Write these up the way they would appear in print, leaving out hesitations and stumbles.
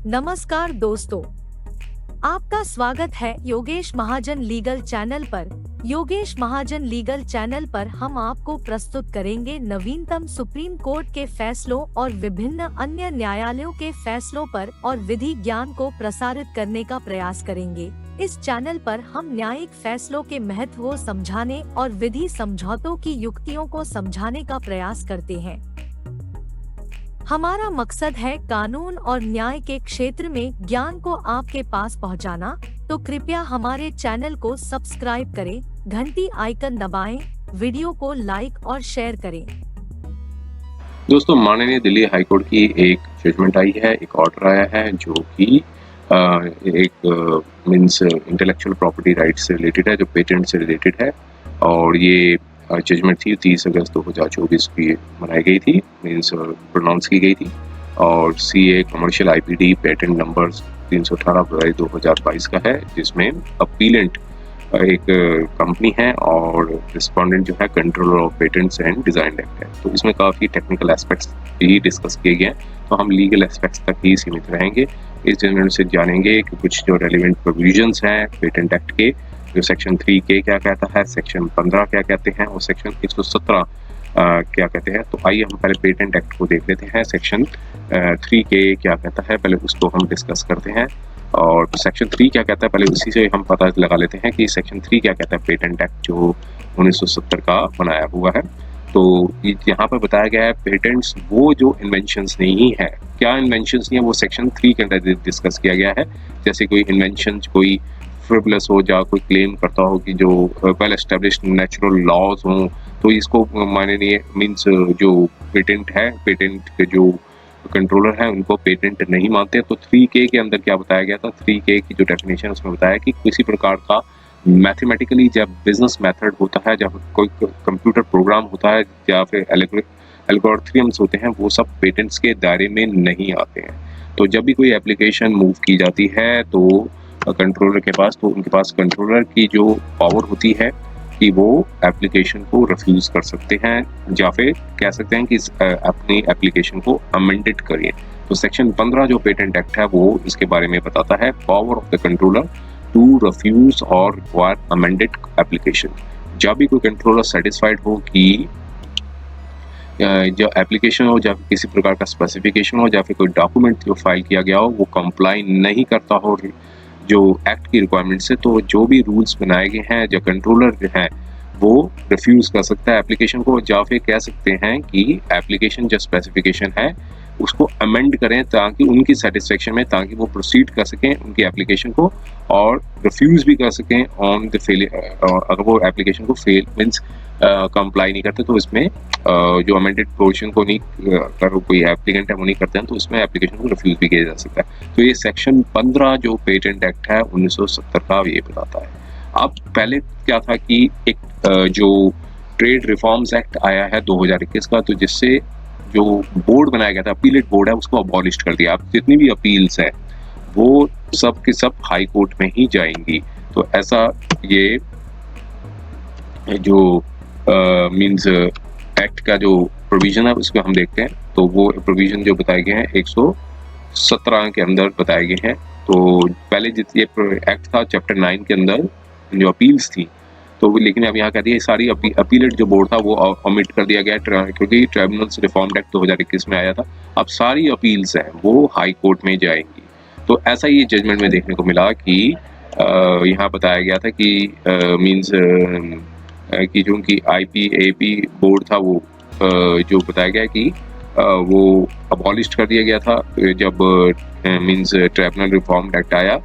नमस्कार दोस्तों, आपका स्वागत है योगेश महाजन लीगल चैनल पर। योगेश महाजन लीगल चैनल पर हम आपको प्रस्तुत करेंगे नवीनतम सुप्रीम कोर्ट के फैसलों और विभिन्न अन्य न्यायालयों के फैसलों पर और विधि ज्ञान को प्रसारित करने का प्रयास करेंगे। इस चैनल पर हम न्यायिक फैसलों के महत्व को समझाने और विधि समझौतों की युक्तियों को समझाने का प्रयास करते हैं। हमारा मकसद है कानून और न्याय के क्षेत्र में ज्ञान को आपके पास पहुंचाना, तो कृपया हमारे चैनल को सब्सक्राइब करें, घंटी आइकन दबाएं, वीडियो को लाइक और शेयर करें। दोस्तों, माननीय दिल्ली हाईकोर्ट की एक जजमेंट आई है, एक ऑर्डर आया है जो कि एक मींस इंटेलेक्चुअल प्रॉपर्टी राइट से रिलेटेड है, जो पेटेंट से रिलेटेड है। और ये जजमेंट थी 30 अगस्त 2024 की बनाई गई थी, मींस प्रोनाउंस की गई थी। और CA commercial IPD patent number 318/2022 का है, जिसमें अपीलेंट एक कंपनी है और रिस्पोंडेंट जो है controller of patents and design act है। तो इसमें काफ़ी टेक्निकल एस्पेक्ट्स भी डिस्कस किए गए हैं, तो हम लीगल एस्पेक्ट्स तक ही सीमित रहेंगे। इस जर्नल से जानेंगे कि कुछ जो रेलिवेंट प्रोविजंस हैं पेटेंट एक्ट के, जो सेक्शन 3K क्या कहता है, सेक्शन 15 क्या कहते हैं और सेक्शन 117 क्या कहते हैं। तो आइए हम पहले पेटेंट एक्ट को देख लेते हैं। सेक्शन 3K क्या कहता है, पहले उसको हम डिस्कस करते हैं। और सेक्शन 3 क्या कहता है, पहले उसी से हम पता लगा लेते हैं कि सेक्शन 3 क्या कहता है। पेटेंट एक्ट जो 1970 का बनाया हुआ है, तो यहाँ पर बताया गया है पेटेंट्स वो जो इन्वेंशंस नहीं है। क्या इन्वेंशंस नहीं है वो सेक्शन 3 के अंदर डिस्कस किया गया है। जैसे कोई इन्वेंशन कोई फ्रिवलेस हो, या कोई क्लेम करता हो कि जो वेल एस्टेब्लिश्ड नेचुरल लॉज हों, तो इसको माननीय मीन्स जो पेटेंट है, पेटेंट के जो कंट्रोलर है उनको पेटेंट नहीं मानते। तो 3K के अंदर क्या बताया गया था, 3K की जो डेफिनेशन उसमें बताया कि किसी प्रकार का मैथमेटिकली जब बिजनेस मेथड होता है, जब कोई कंप्यूटर प्रोग्राम होता है, या फिर एल्गोरिथम्स होते हैं, वो सब पेटेंट्स के दायरे में नहीं आते हैं। तो जब भी कोई एप्लीकेशन मूव की जाती है तो कंट्रोलर के पास, तो उनके पास कंट्रोलर की जो पावर होती है कि वो एप्लीकेशन को रिफ्यूज कर सकते हैं, या फिर कह सकते हैं कि अपनी एप्लीकेशन को अमेंडेड करिए। तो सेक्शन 15 जो पेटेंट एक्ट है वो इसके बारे में बताता है, power of the controller to refuse or require amended application. जब भी कोई कंट्रोलर सेटिस्फाइड हो कि जो एप्लीकेशन हो, या किसी प्रकार का स्पेसिफिकेशन हो, या फिर कोई डॉक्यूमेंट जो फाइल किया गया हो वो कंप्लाई नहीं करता हो जो एक्ट की रिक्वायरमेंट से, तो जो भी रूल्स बनाए गए हैं, जो कंट्रोलर जो है वो रिफ्यूज कर सकता है एप्लीकेशन को, या फिर कह सकते हैं कि एप्लीकेशन जो स्पेसिफिकेशन है उसको अमेंड करें ताकि उनकी सेटिस्फेक्शन में, ताकि वो प्रोसीड कर सकें उनकी एप्लीकेशन को, और रिफ्यूज भी कर सकें ऑन द फेलियर। अगर वो एप्लीकेशन को फेल मीन्स कंप्लाई नहीं करते, तो इसमें जो अमेंडेड प्रोविजन को नहीं कर कोई एप्लीकेंट है वो नहीं करते हैं, तो इसमें एप्लीकेशन को रिफ्यूज भी किया जा सकता है। तो ये सेक्शन 15 जो पेटेंट एक्ट है 1970 का, ये बताता है। अब पहले क्या था कि एक जो ट्रेड रिफॉर्म्स एक्ट आया है 2021 का, तो जिससे जो बोर्ड बनाया गया था, अपीलेट बोर्ड है, उसको अबॉलिश कर दिया। अब जितनी भी अपील्स हैं वो सब के सब हाई कोर्ट में ही जाएंगी। तो ऐसा ये जो मींस एक्ट का जो प्रोविजन है उसको हम देखते हैं। तो वो प्रोविजन जो बताए गए हैं 117 के अंदर बताए गए हैं। तो पहले ये एक्ट था चैप्टर 9 के अंदर जो अपील्स थी, तो लेकिन अब यहाँ कह दिया सारी अपीलेट जो बोर्ड था वो ओमिट कर दिया गया, क्योंकि ट्राइब्यूनल्स रिफॉर्म एक्ट 2021 में आया था। अब सारी अपील्स हैं वो हाई कोर्ट में जाएंगी। तो ऐसा ही जजमेंट में देखने को मिला कि यहाँ बताया गया था कि मींस कि जो उनकी IPAP बोर्ड था वो जो बताया गया कि वो अबॉलिश कर दिया गया था जब मींस ट्राइब्यूनल रिफॉर्म एक्ट आया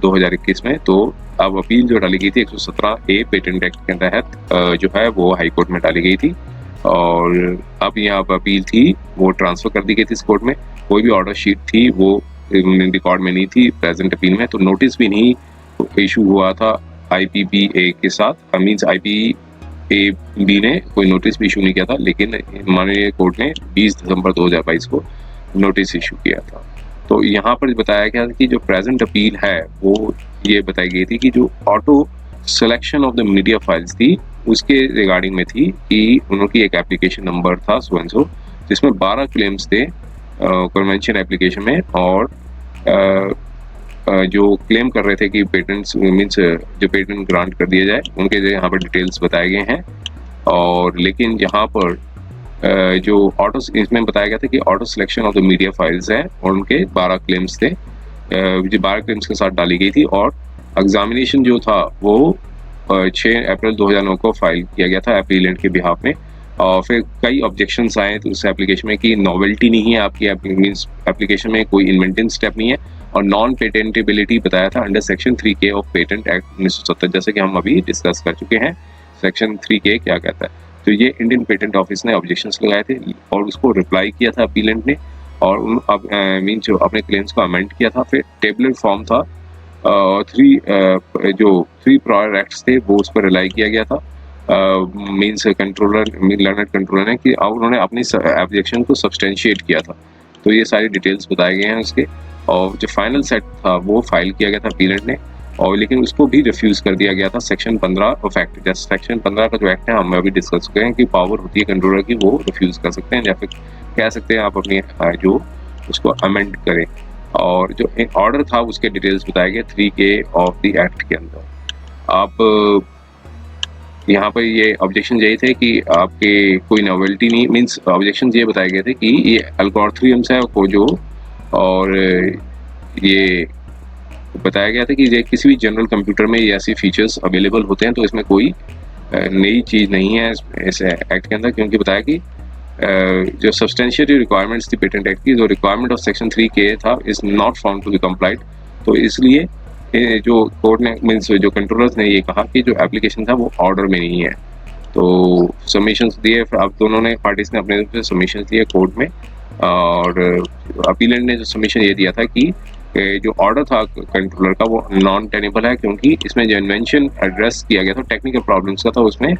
2021 में। तो अब अपील जो डाली गई थी 117A पेटेंट एक्ट के तहत जो है वो हाई कोर्ट में डाली गई थी, और अब यहाँ पर अपील थी वो ट्रांसफर कर दी गई थी इस कोर्ट में। कोई भी ऑर्डर शीट थी वो रिकॉर्ड में नहीं थी प्रेजेंट अपील में, तो नोटिस भी नहीं इशू हुआ था IPPA के साथ, मीन्स IPAB ने कोई नोटिस भी इशू नहीं किया था, लेकिन माननीय कोर्ट ने 20 दिसंबर 2022 को नोटिस इशू किया था। तो यहाँ पर बताया गया कि जो प्रेजेंट अपील है वो ये बताई गई थी कि जो auto selection of the media files थी उसके रिगार्डिंग में थी कि उनकी एक एप्लीकेशन नंबर था सो एंड सो, जिसमें 12 क्लेम्स थे कन्वेंशन एप्लीकेशन में, और जो क्लेम कर रहे थे कि पेटेंट्स मीन्स जो पेटेंट ग्रांट कर दिया जाए, उनके जो यहाँ पर डिटेल्स बताए गए हैं। और लेकिन यहाँ पर जो ऑटो इसमें बताया गया था कि auto selection of the media files है, और उनके 12 क्लेम्स थे जो 12 क्लेम्स के साथ डाली गई थी। और एग्जामिनेशन जो था वो 6 अप्रैल 2009 को फाइल किया गया था अपीलेंट के बिहाफ में। और फिर कई ऑब्जेक्शंस आए तो उस एप्लीकेशन में कि नॉवेल्टी नहीं है आपकी मीन्स एप्लीकेशन में, कोई इन्वेंटिव स्टेप नहीं है, और नॉन पेटेंटेबिलिटी बताया था under section 3K of patent act 1970, जैसे कि हम अभी डिस्कस कर चुके हैं सेक्शन 3K क्या कहता है। तो ये इंडियन पेटेंट ऑफिस ने ऑब्जेक्शंस लगाए थे और उसको रिप्लाई किया था अपीलेंट ने, और उन मीन जो अपने क्लेम्स को अमेंड किया था। फिर टेबलर फॉर्म था, थ्री प्रायर एक्ट्स थे वो उस पर रिलाई किया गया था मीन्स लर्नड कंट्रोलर ने, कि उन्होंने अपनी ऑब्जेक्शन को सब्सटेंशिएट किया था। तो ये सारी डिटेल्स बताए गए हैं उसके। और जो फाइनल सेट था वो फाइल किया गया था अपीलेंट ने, और लेकिन उसको भी रिफ्यूज कर दिया गया था सेक्शन 15 ऑफ एक्ट। जैसे सेक्शन 15 का जो एक्ट है हम अभी डिस्कस कर रहे हैं कि पावर होती है कंट्रोलर की, वो रिफ्यूज कर सकते हैं या फिर कह सकते हैं आप अपनी जो उसको अमेंड करें। और जो ऑर्डर था उसके डिटेल्स बताए गए 3K ऑफ द एक्ट के अंदर। आप यहाँ पर ये ऑब्जेक्शन यही थे कि आपके कोई नॉवेल्टी नहीं, मीन्स ऑब्जेक्शन ये बताए गए थे कि ये एल्गोरिथम्स है को जो, और ये बताया गया था कि ये किसी भी जनरल कंप्यूटर में ये ऐसी फीचर्स अवेलेबल होते हैं, तो इसमें कोई नई चीज़ नहीं है इस एक्ट के अंदर, क्योंकि बताया कि जो सब्सटेंशियरी रिक्वायरमेंट्स थी पेटेंट एक्ट की, जो रिक्वायरमेंट ऑफ सेक्शन 3K था is not found to be complied. तो इसलिए जो कोर्ट ने मीन्स जो कंट्रोलर्स ने ये कहा कि जो एप्लीकेशन था वो ऑर्डर में नहीं है। तो सबमिशंस दिए, अब दोनों ने पार्टीज ने अपने तरफ से सबमिशंस दिए कोर्ट में, और अपीलेंट ने जो सबमिशन ये दिया था कि जो ऑर्डर था कंट्रोलर का वो नॉन टेनेबल है, क्योंकि इसमें जो इन्वेंशन एड्रेस किया गया था टेक्निकल प्रॉब्लम्स का था, उसमें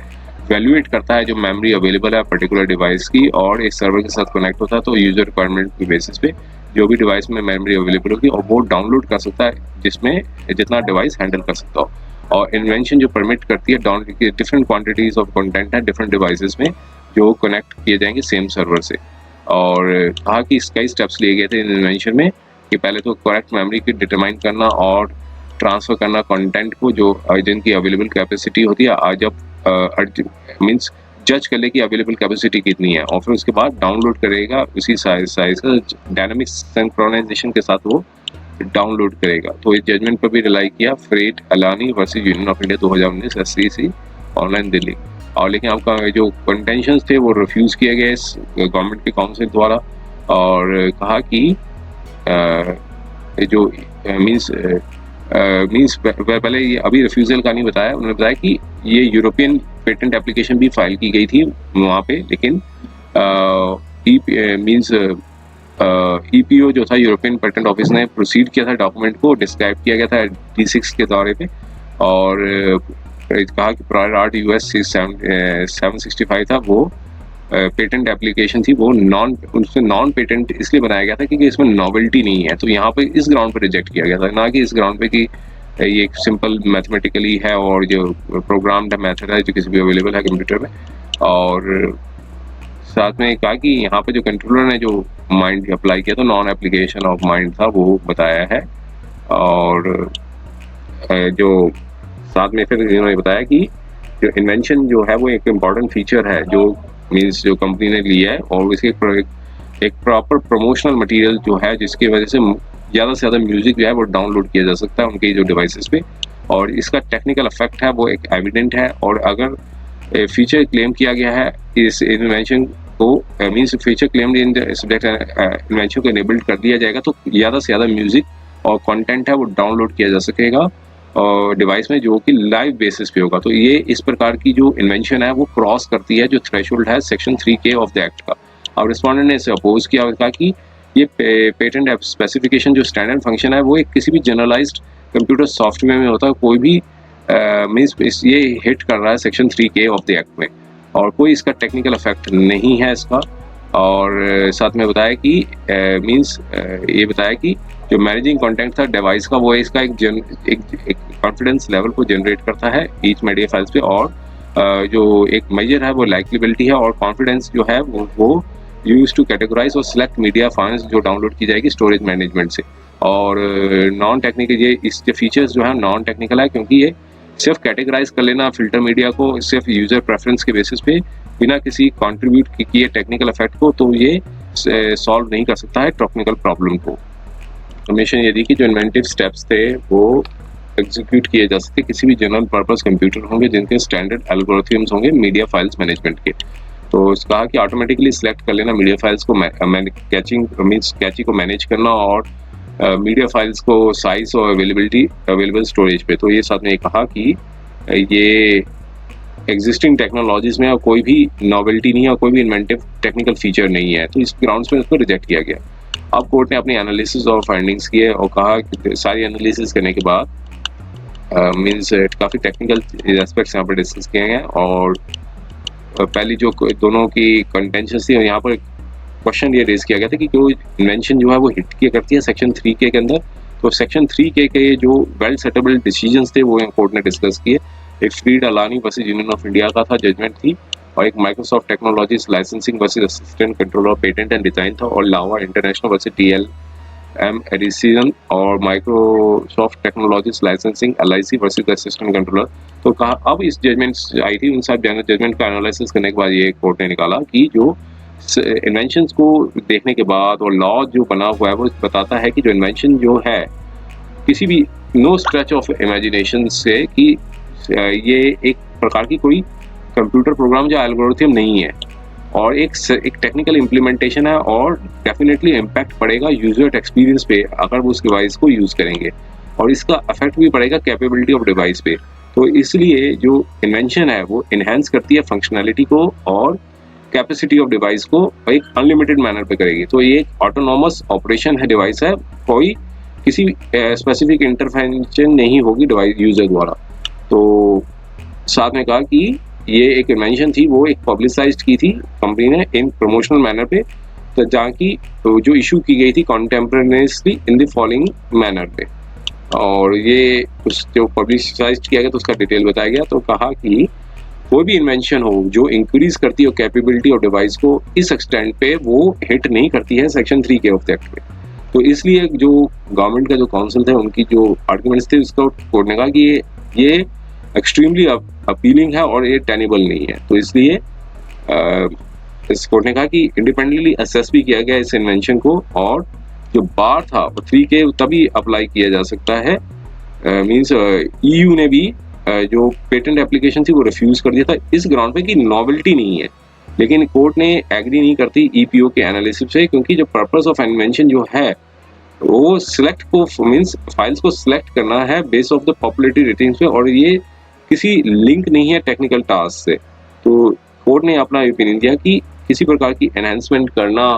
वैल्यूएट करता है जो मेमोरी अवेलेबल है पर्टिकुलर डिवाइस की, और एक सर्वर के साथ कनेक्ट होता है। तो यूजर रिक्वायरमेंट के बेसिस पे जो भी डिवाइस में मेमोरी अवेलेबल होगी और वो डाउनलोड कर सकता है जिसमें जितना डिवाइस हैंडल कर सकता हो। और इन्वेंशन जो परमिट करती है डिफरेंट क्वांटिटीज ऑफ कंटेंट है डिफरेंट डिवाइसेस में जो कनेक्ट किए जाएंगे सेम सर्वर से। और कहा कि कई स्टेप्स लिए गए थे इन्वेंशन में, कि पहले तो करेक्ट मेमोरी की डिटरमाइन करना और ट्रांसफर करना कंटेंट को, जो जिनकी अवेलेबल कैपेसिटी होती है, जब मीन्स जज कर ले कि अवेलेबल कैपेसिटी कितनी है, और फिर उसके बाद डाउनलोड करेगा उसी साइज का डायनामिक सिंक्रोनाइजेशन के साथ वो डाउनलोड करेगा। तो इस जजमेंट पर भी रिलाई किया Ferid Allani versus Union of India 2019 SCC online Delhi. और लेकिन आपका जो कंटेंशंस थे वो रिफ्यूज किए गए गवर्नमेंट के काउंसिल द्वारा, और कहा कि जो मीन्स पहले ये अभी रिफ्यूजल का नहीं बताया, उन्होंने बताया कि ये यूरोपियन पेटेंट एप्लीकेशन भी फाइल की गई थी वहाँ पे, लेकिन मीन्स EPO जो था यूरोपियन पेटेंट ऑफिस ने प्रोसीड किया था, डॉक्यूमेंट को डिस्क्राइब किया गया था D6 के दौरे पे, और कहा कि प्रायर आर्ट US 765 था वो पेटेंट एप्लीकेशन थी, वो नॉन पेटेंट इसलिए बनाया गया था क्योंकि इसमें नॉवेल्टी नहीं है। तो यहाँ पे इस ग्राउंड पे रिजेक्ट किया गया था, ना कि इस ग्राउंड पे कि ये एक सिंपल मैथमेटिकली है और जो प्रोग्राम्ड मेथड है जो किसी भी अवेलेबल है कंप्यूटर में। और साथ में कहा कि यहाँ पे जो कंट्रोलर ने जो माइंड अप्लाई किया था, नॉन एप्लीकेशन ऑफ माइंड था, वो बताया है। और जो साथ में फिर इन्होंने बताया कि जो इन्वेंशन जो है वो एक इम्पॉर्टेंट फीचर है जो मीन्स जो कंपनी ने लिया है, और इसके एक प्रॉपर प्रमोशनल मटेरियल जो है जिसकी वजह से ज़्यादा से ज़्यादा म्यूजिक जो है वो डाउनलोड किया जा सकता है उनके जो डिवाइसेस पे, और इसका टेक्निकल इफेक्ट है वो एक एविडेंट है। और अगर फीचर क्लेम किया गया है इस इन्वेंशन को, means feature claimed in the subject invention को इनेबल्ड कर दिया जाएगा, तो ज़्यादा से ज़्यादा म्यूजिक और कंटेंट है वो डाउनलोड किया जा सकेगा और डिवाइस में, जो कि लाइव बेसिस पे होगा। तो ये इस प्रकार की जो इन्वेंशन है वो क्रॉस करती है जो थ्रेशोल्ड है section 3K of the act का। अब रिस्पोंडेंट ने इसे अपोज किया और कहा कि ये पेटेंट स्पेसिफिकेशन जो स्टैंडर्ड फंक्शन है वो एक किसी भी जनरलाइज्ड कंप्यूटर सॉफ्टवेयर में होता है, कोई भी मीन्स ये हिट कर रहा है section 3K of the act में, और कोई इसका टेक्निकल इफेक्ट नहीं है इसका। और साथ में बताया कि मीन्स ये बताया कि जो मैनेजिंग कंटेंट था डिवाइस का, वो इसका एक कॉन्फिडेंस लेवल को जनरेट करता है ईच मीडिया फाइल्स पे, और जो एक मेजर है वो लाइकेबिलिटी है, और कॉन्फिडेंस जो है वो यूज टू कैटेगराइज और सिलेक्ट मीडिया फाइल्स जो डाउनलोड की जाएगी स्टोरेज मैनेजमेंट से। और नॉन टेक्निकल, ये इसके फीचर्स जो है नॉन टेक्निकल है, क्योंकि ये सिर्फ कैटेगराइज कर लेना फिल्टर मीडिया को सिर्फ यूजर प्रेफरेंस के बेसिस पे बिना किसी कंट्रीब्यूट किए टेक्निकल इफेक्ट को, तो ये सॉल्व नहीं कर सकता है टेक्निकल प्रॉब्लम को। हमेशा ये थी कि जो इन्वेंटिव स्टेप्स थे वो एग्जीक्यूट किए जा सकते किसी भी जनरल पर्पस कंप्यूटर होंगे जिनके स्टैंडर्ड एल्गोरिथम्स होंगे मीडिया फाइल्स मैनेजमेंट के। तो कहा कि ऑटोमेटिकली सिलेक्ट कर लेना मीडिया फाइल्स को, कैचिंग मीन्स कैची को मैनेज करना, और मीडिया फाइल्स को साइज और अवेलेबल स्टोरेज पे। तो ये साथ में कहा कि ये एग्जिस्टिंग टेक्नोलॉजीज में कोई भी नॉवेल्टी नहीं है, कोई भी इन्वेंटिव टेक्निकल फीचर नहीं है, तो इस ग्राउंड्स में उसको रिजेक्ट किया गया। अब कोर्ट ने अपनी एनालिसिस और फाइंडिंग्स किए और कहा कि सारी एनालिसिस करने के बाद मीन्स काफ़ी टेक्निकल एस्पेक्ट्स यहाँ पर डिस्कस किए गए, और पहली जो दोनों की कंटेंशन थी, यहाँ पर क्वेश्चन ये रेज किया गया था कि कोई इन्वेंशन जो है वो हिट किया करती है सेक्शन 3K के अंदर। तो सेक्शन 3K के जो वेल सेटेबल डिसीजंस थे वो कोर्ट ने डिस्कस किए। एक Ferid Allani versus Union of India का था जजमेंट थी, और एक Microsoft Technologies Licensing versus Assistant Controller Patent and Design था, और Lava International versus TLM Ericsson और Microsoft Technologies Licensing LIC versus Assistant Controller. तो कहा अब इस जजमेंट आई थी, उन सब जजमेंट का एनालिसिस करने के बाद ये कोर्ट ने निकाला कि जो इन्वेंशंस को देखने के बाद और लॉ जो बना हुआ है वो बताता है कि जो इन्वेंशन जो है किसी भी नो स्ट्रेच ऑफ इमेजिनेशन से कि ये एक प्रकार की कोई कंप्यूटर प्रोग्राम या एल्गोरिथम नहीं है, और एक टेक्निकल इम्प्लीमेंटेशन है, और डेफिनेटली इम्पैक्ट पड़ेगा यूजर एक्सपीरियंस पे अगर वो उस डिवाइस को यूज़ करेंगे, और इसका इफेक्ट भी पड़ेगा कैपेबिलिटी ऑफ डिवाइस पे। तो इसलिए जो इन्वेंशन है वो इन्हेंस करती है फंक्शनैलिटी को और कैपेसिटी ऑफ डिवाइस को एक अनलिमिटेड मैनर पे करेगी। तो ये एक ऑटोनॉमस ऑपरेशन है, डिवाइस है, कोई किसी स्पेसिफिक इंटरवेंशन नहीं होगी डिवाइस यूजर द्वारा। तो साथ में कहा कि ये एक इन्वेंशन थी वो एक पब्लिसाइज्ड की थी कंपनी ने इन प्रमोशनल मैनर पे, तो जहाँ की जो इशू की गई थी कॉन्टेम्परेनियसली इन द फॉलोइंग मैनर पे, और ये उस जो पब्लिसाइज्ड किया गया तो उसका डिटेल बताया गया। तो कहा कि कोई भी इन्वेंशन हो जो इंक्रीज करती हो कैपेबिलिटी ऑफ डिवाइस को इस एक्सटेंट पे वो हिट नहीं करती है section 3K of the act पे। तो इसलिए जो गवर्नमेंट का जो काउंसिल थे उनकी जो आर्गुमेंट्स थे उसका कोर्ट ने कहा कि ये एक्सट्रीमली अपीलिंग है और ये टेनेबल नहीं है। तो इसलिए इस कोर्ट ने कहा कि इंडिपेंडेंटली असेस भी किया गया इस इन्वेंशन को, और जो बार था वो 3K तभी अप्लाई किया जा सकता है। मीन्स EU ने भी जो पेटेंट एप्लीकेशन थी वो रिफ्यूज कर दिया था इस ग्राउंड पे कि नॉवेल्टी नहीं है, लेकिन कोर्ट ने एग्री नहीं करती EPO के एनालिसिस से, क्योंकि जो पर्पस ऑफ इन्वेंशन जो है वो सिलेक्ट को मीन्स फाइल्स को सिलेक्ट करना है base of the popularity ratings पे, और ये किसी लिंक नहीं है टेक्निकल टास्क से। तो कोर्ट ने अपना ओपिनियन दिया कि किसी प्रकार की एनहांसमेंट करना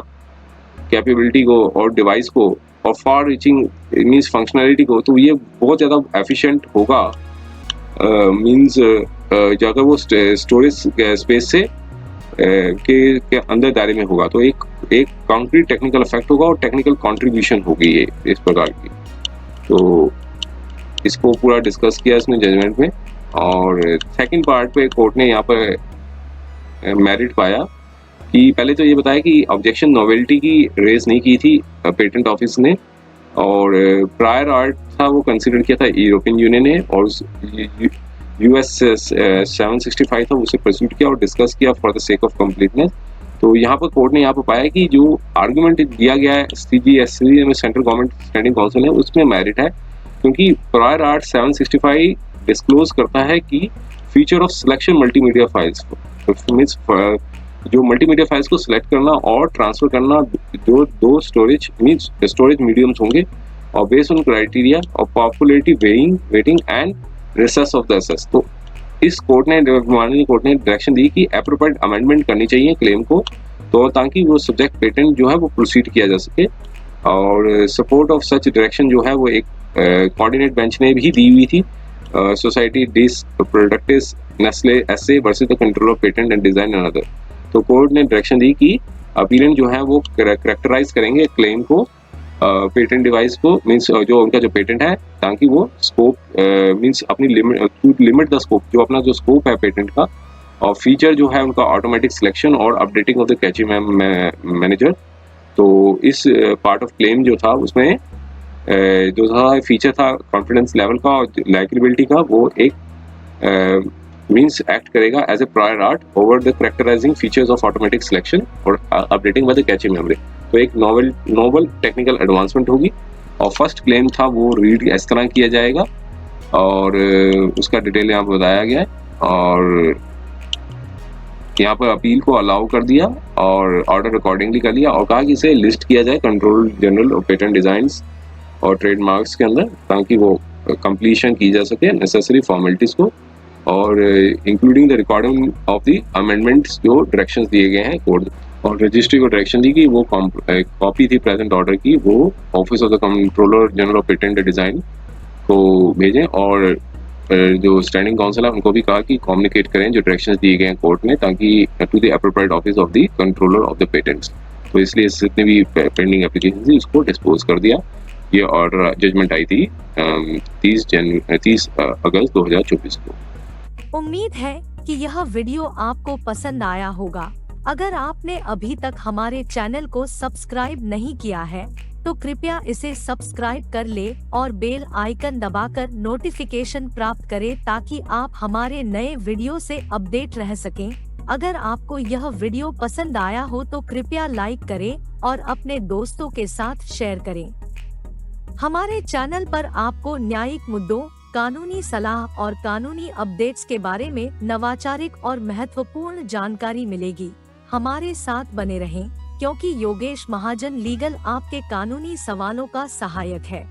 कैपेबिलिटी को और डिवाइस को और फार रीचिंग मीन्स फंक्शनैलिटी को, तो ये बहुत ज़्यादा एफिशिएंट होगा मीन्स अगर वो स्टोरेज स्पेस से के अंदर दायरे में होगा, तो एक कॉन्क्रीट टेक्निकल इफेक्ट होगा और टेक्निकल कंट्रीब्यूशन होगी ये इस प्रकार की। तो इसको पूरा डिस्कस किया इसने जजमेंट में, और सेकंड पार्ट पे कोर्ट ने यहाँ पर मेरिट पाया कि पहले तो ये बताया कि ऑब्जेक्शन नोवेल्टी की रेज नहीं की थी पेटेंट ऑफिस ने, और प्रायर आर्ट था वो कंसिडर किया था यूरोपियन यूनियन ने, और US 765 था उसे प्रस्यूट किया और डिस्कस किया for the sake of completeness. तो यहाँ पर कोर्ट ने यहाँ पर पाया कि जो आर्गुमेंट दिया गया है CGSC में सेंट्रल गवर्नमेंट स्टैंडिंग काउंसिल है उसमें मेरिट है, क्योंकि प्रायर आर्ट 765 डिस्क्लोज करता है कि feature of selection multimedia files means जो मल्टीमीडिया फाइल्स को सिलेक्ट करना और ट्रांसफर करना जो दो स्टोरेज मीन्स स्टोरेज मीडियम्स होंगे, और based on criteria of popularity weighting and research of the access. तो इस कोर्ट ने माननीय कोर्ट ने डायरेक्शन दी कि एप्रोप्रिएट अमेंडमेंट करनी चाहिए क्लेम को, तो ताकि वो सब्जेक्ट पेटेंट जो है वो प्रोसीड किया जा सके, और सपोर्ट ऑफ सच डायरेक्शन जो है वो एक कोऑर्डिनेट बेंच ने भी दी हुई थी, Societe des Produits Nestle SA versus the control of patent and design and other. तो कोर्ट ने डायरेक्शन दी कि अपीलेंट जो है वो करेक्टराइज करेंगे क्लेम को पेटेंट डिवाइस को मीन्स जो उनका जो पेटेंट है, ताकि वो स्कोप मीन्स अपनी लिमिट द स्कोप जो अपना जो स्कोप है पेटेंट का, और फीचर जो है उनका ऑटोमेटिक सिलेक्शन और updating of the cache manager. तो इस पार्ट ऑफ क्लेम जो था उसमें जो था फीचर था कॉन्फिडेंस लेवल का और लाइकेबिलिटी का, वो एक मींस एक्ट करेगा as a prior art over the characterising features of automatic selection और updating by the cache memory. तो एक नोवल टेक्निकल एडवांसमेंट होगी। और फर्स्ट क्लेम था वो रीड इस तरह किया जाएगा और उसका डिटेल यहाँ पर बताया गया है। और यहाँ पर अपील को अलाउ कर दिया और ऑर्डर अकॉर्डिंगली कर लिया और कहा कि इसे लिस्ट किया जाए control general of patent designs और ट्रेडमार्क्स के अंदर, ताकि वो कंप्लीशन की जा सके नेसेसरी फॉर्मेलिटीज को, और including the recording of the amendments जो डायरेक्शंस दिए गए हैं कोर्ट। और रजिस्ट्री को डायरेक्शन दी कि वो कॉपी थी प्रेजेंट ऑर्डर की, वो office of the controller general of patent design को भेजें। और जो स्टैंडिंग काउंसिल है उनको भी कहा कि कम्युनिकेट करें जो डायरेक्शंस दिए गए हैं कोर्ट ने, ताकि to the appropriate office of the controller of the patents. तो इसलिए जितने भी पेंडिंग एप्लीकेशन थी उसको डिस्पोज कर दिया। ये ऑर्डर जजमेंट आई थी 30 अगस्त 2024 को। उम्मीद है कि यह वीडियो आपको पसंद आया होगा। अगर आपने अभी तक हमारे चैनल को सब्सक्राइब नहीं किया है तो कृपया इसे सब्सक्राइब कर ले और बेल आइकन दबाकर नोटिफिकेशन प्राप्त करें, ताकि आप हमारे नए वीडियो से अपडेट रह सकें। अगर आपको यह वीडियो पसंद आया हो तो कृपया लाइक करें और अपने दोस्तों के साथ शेयर करें। हमारे चैनल पर आपको न्यायिक मुद्दों, कानूनी सलाह और कानूनी अपडेट्स के बारे में नवाचारिक और महत्वपूर्ण जानकारी मिलेगी। हमारे साथ बने रहें, क्योंकि योगेश महाजन लीगल आपके कानूनी सवालों का सहायक है।